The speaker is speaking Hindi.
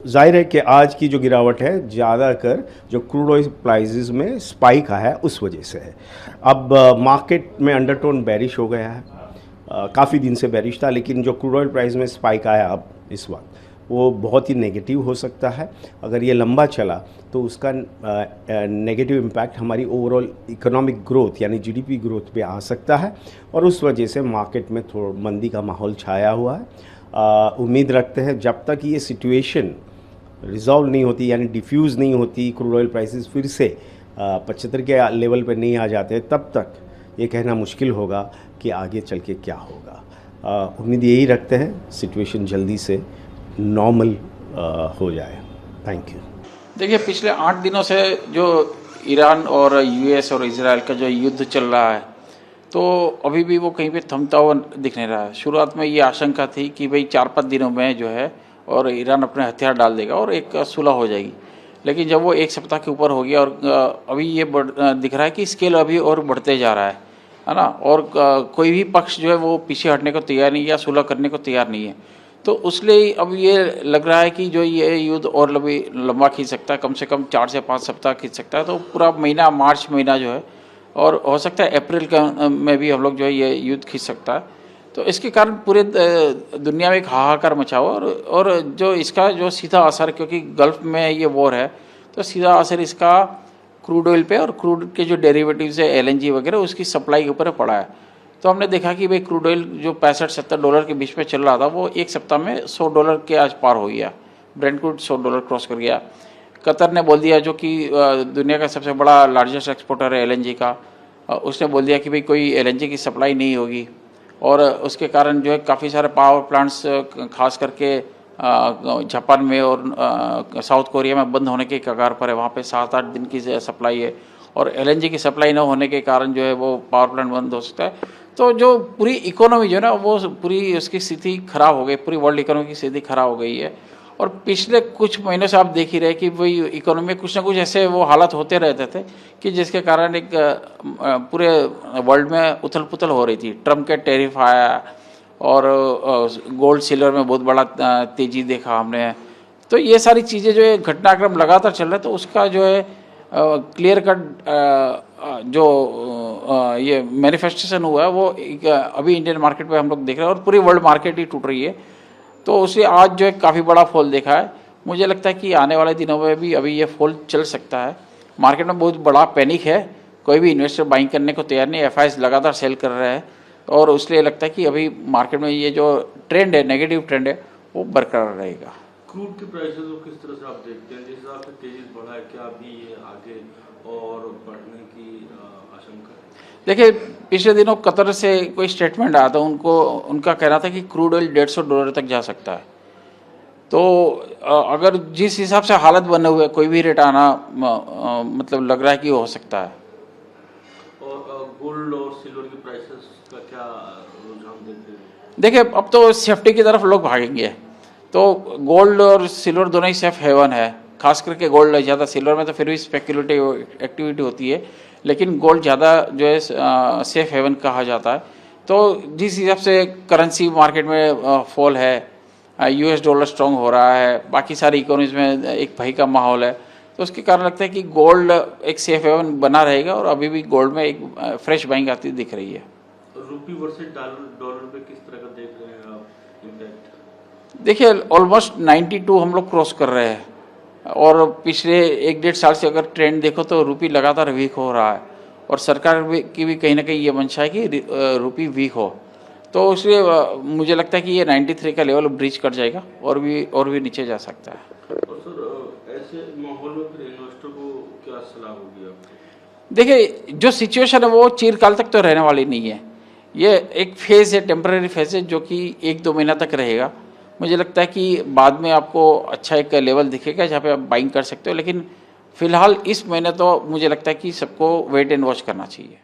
जाहिर है कि आज की जो गिरावट है ज़्यादातर जो क्रूड ऑयल प्राइसेस में स्पाइक आया है उस वजह से है। अब मार्केट में अंडरटोन बेरिश हो गया है, काफ़ी दिन से बेरिश था, लेकिन जो क्रूड ऑयल प्राइस में स्पाइक आया अब इस वक्त वो बहुत ही नेगेटिव हो सकता है। अगर ये लंबा चला तो उसका नेगेटिव इम्पैक्ट हमारी ओवरऑल इकोनॉमिक ग्रोथ यानी जीडीपी ग्रोथ पे आ सकता है और उस वजह से मार्केट में थोड़ा मंदी का माहौल छाया हुआ है। उम्मीद रखते हैं जब तक ये सिचुएशन रिजॉल्व नहीं होती यानी डिफ्यूज़ नहीं होती, क्रूड ऑयल प्राइसेस फिर से 75 के लेवल पर नहीं आ जाते, तब तक ये कहना मुश्किल होगा कि आगे चल के क्या होगा। उम्मीद यही रखते हैं सिचुएशन जल्दी से नॉर्मल हो जाए। Thank you. देखिए, पिछले 8 दिनों से जो ईरान और यूएस और इजराइल का जो युद्ध चल रहा है, तो अभी भी वो कहीं पे थमता हुआ दिख नहीं रहा है। शुरुआत में ये आशंका थी कि भाई 4-5 दिनों में जो है और ईरान अपने हथियार डाल देगा और एक सुलह हो जाएगी, लेकिन जब वो एक सप्ताह के ऊपर हो गया और अभी ये दिख रहा है कि स्केल अभी और बढ़ते जा रहा है ना। और कोई भी पक्ष जो है वो पीछे हटने को तैयार नहीं या सुलह करने को तैयार नहीं है। तो उसलिए अब ये लग रहा है कि जो ये युद्ध और लंबा खींच सकता है, कम से कम 4 से 5 सप्ताह खींच सकता है। तो पूरा महीना, मार्च महीना जो है, और हो सकता है अप्रैल में भी हम लोग जो है ये युद्ध खींच सकता है। तो इसके कारण पूरे दुनिया में एक हाहाकार मचा हुआ और जो इसका जो सीधा असर, क्योंकि गल्फ में ये वॉर है, तो सीधा असर इसका क्रूड ऑयल पे और क्रूड के जो डेरिवेटिव्स है एलएनजी वगैरह उसकी सप्लाई के ऊपर पड़ा है। तो हमने देखा कि भाई क्रूड ऑयल जो $65-70 के बीच में चल रहा था वो एक सप्ताह में $100 के आज पार हो गया। ब्रेंट क्रूड $100 क्रॉस कर गया। कतर ने बोल दिया, जो कि दुनिया का सबसे बड़ा लार्जेस्ट एक्सपोर्टर है एलएनजी का, उसने बोल दिया कि भाई कोई एलएनजी की सप्लाई नहीं होगी और उसके कारण जो है काफ़ी सारे पावर प्लांट्स खास करके जापान में और साउथ कोरिया में बंद होने के कगार पर है। वहाँ पे 7-8 दिन की सप्लाई है और एलएनजी की सप्लाई न होने के कारण जो है वो पावर प्लांट बंद हो सकता है। तो जो पूरी इकोनॉमी जो है ना वो पूरी उसकी स्थिति खराब हो गई, पूरी वर्ल्ड इकोनॉमी की स्थिति खराब हो गई है। और पिछले कुछ महीनों से आप देख ही रहे कि भाई इकोनॉमी में कुछ ना कुछ ऐसे वो हालात होते रहते थे कि जिसके कारण एक पूरे वर्ल्ड में उथल पुथल हो रही थी। ट्रम्प के टैरिफ आया और गोल्ड सिल्वर में बहुत बड़ा तेजी देखा हमने। तो ये सारी चीज़ें जो है घटनाक्रम लगातार चल रहा है, तो उसका जो है क्लियर कट जो ये मैनिफेस्टेशन हुआ है वो अभी इंडियन मार्केट पे हम लोग देख रहे हैं और पूरी वर्ल्ड मार्केट ही टूट रही है। तो उसे आज जो है काफ़ी बड़ा फॉल देखा है। मुझे लगता है कि आने वाले दिनों में भी अभी ये फॉल चल सकता है। मार्केट में बहुत बड़ा पैनिक है, कोई भी इन्वेस्टर बाइंग करने को तैयार नहीं, एफआईज लगातार सेल कर रहे हैं और इसलिए लगता है कि अभी मार्केट में ये जो ट्रेंड है, नेगेटिव ट्रेंड है, वो बरकरार रहेगा। क्रूड के प्राइसेस को किस तरह से आप देखते हैं? जिस हिसाब से तेजी बढ़ा है, क्या अभी ये आगे और बढ़ने की आशंका है? देखिए, पिछले दिनों कतर से कोई स्टेटमेंट आया था, उनका कहना था कि क्रूड ऑयल $150 तक जा सकता है। तो अगर जिस हिसाब से हालत बने हुए, कोई भी रेट आना मतलब लग रहा है कि हो सकता है। और गोल्ड और सिल्वर की प्राइसेस का क्या रुझान देखते हैं? देखिए, अब तो सेफ्टी की तरफ लोग भागेंगे, तो गोल्ड और सिल्वर दोनों ही सेफ हेवन है। खास करके गोल्ड ज़्यादा, सिल्वर में तो फिर भी स्पेक्युलेटिव एक्टिविटी होती है, लेकिन गोल्ड ज़्यादा जो है सेफ हेवन कहा जाता है। तो जिस हिसाब से करेंसी मार्केट में फॉल है, यूएस डॉलर स्ट्रॉन्ग हो रहा है, बाकी सारी इकोनॉमीज में एक भय का माहौल है, तो उसके कारण लगता है कि गोल्ड एक सेफ हेवन बना रहेगा और अभी भी गोल्ड में एक फ्रेश बाइंग आती दिख रही है। रुपी वर्सेस डॉलर पे किस तरह का देख रहे हैं आप इम्पैक्ट? देखिए, ऑलमोस्ट 92 हम लोग क्रॉस कर रहे हैं और पिछले 1-1.5 साल से अगर ट्रेंड देखो तो रुपी लगातार वीक हो रहा है और सरकार की भी कहीं ना कहीं ये मंशा है कि रुपी वीक हो। तो इसलिए मुझे लगता है कि ये 93 का लेवल ब्रीच कर जाएगा और भी नीचे जा सकता है। और सर, ऐसे माहौल में फिर इन्वेस्टर को क्या सलाह होगी आपकी? देखिए, जो सिचुएशन है वो चिरकाल तक तो रहने वाली नहीं है। ये एक फेज़ है, टेम्पररी फेज़ है, जो कि 1-2 महीना तक रहेगा। मुझे लगता है कि बाद में आपको अच्छा एक लेवल दिखेगा जहाँ पे आप बाइंग कर सकते हो, लेकिन फ़िलहाल इस महीने तो मुझे लगता है कि सबको वेट एंड वॉच करना चाहिए।